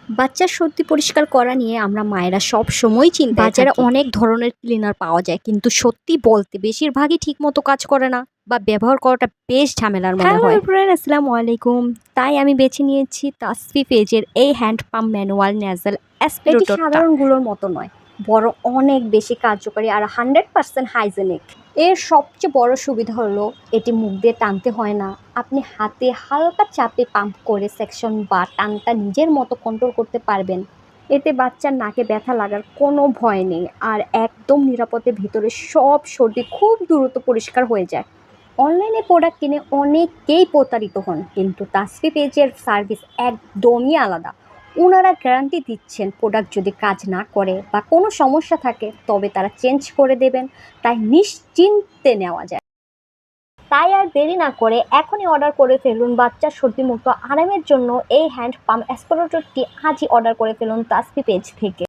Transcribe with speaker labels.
Speaker 1: বাচ্চার সর্দি পরিষ্কার করা নিয়ে আমরা মায়েরা সব সময় চিন্তায় বাজারে
Speaker 2: থাকি।
Speaker 1: অনেক ধরনের ক্লিনার পাওয়া যায়, কিন্তু সত্যি বলতে বেশিরভাগই ঠিকমতো কাজ করে না বা ব্যবহার করাটা বেশ ঝামেলার মনে
Speaker 2: হ্যালো
Speaker 1: হয়।
Speaker 2: এভরিওয়ান, আসসালামু আলাইকুম। তাই আমি বেছে নিয়েছি তাসফি পেজের এই হ্যান্ড পাম্প ম্যানুয়াল নেজাল
Speaker 1: এটি
Speaker 2: অ্যাসপিরেটরটা।
Speaker 1: সাধারণগুলোর মতো নয়, বরং অনেক বেশি কার্যকরী আর 100% হাইজেনিক। এর সবচেয়ে বড় সুবিধা হলো এটি মুখ দিয়ে টানতে হয় না। আপনি হাতে হালকা চাপে পাম্প করে সেকশন বা টানটা নিজের মতো কন্ট্রোল করতে পারবেন। এতে বাচ্চার নাকে ব্যথা লাগার কোনো ভয় নেই, আর একদম নিরাপদে ভিতরে সব সর্দি খুব দ্রুত পরিষ্কার হয়ে যায়। অনলাইনে প্রোডাক্ট কিনে অনেকেই প্রতারিত হন, কিন্তু তাসফি পেজের সার্ভিস একদমই আলাদা। ওনারা গ্যারান্টি দিচ্ছেন প্রোডাক্ট যদি কাজ না করে বা কোনো সমস্যা থাকে তবে তারা চেঞ্জ করে দেবেন, তাই নিশ্চিন্তে নেওয়া যায়। তাই আর দেরি না করে এখনই অর্ডার করে ফেলুন বাচ্চার সর্দিমুক্ত আরামের জন্য এই হ্যান্ড পাম্প অ্যাসপিরেটরটি। আজই অর্ডার করে ফেলুন তাসফি পেজ থেকে।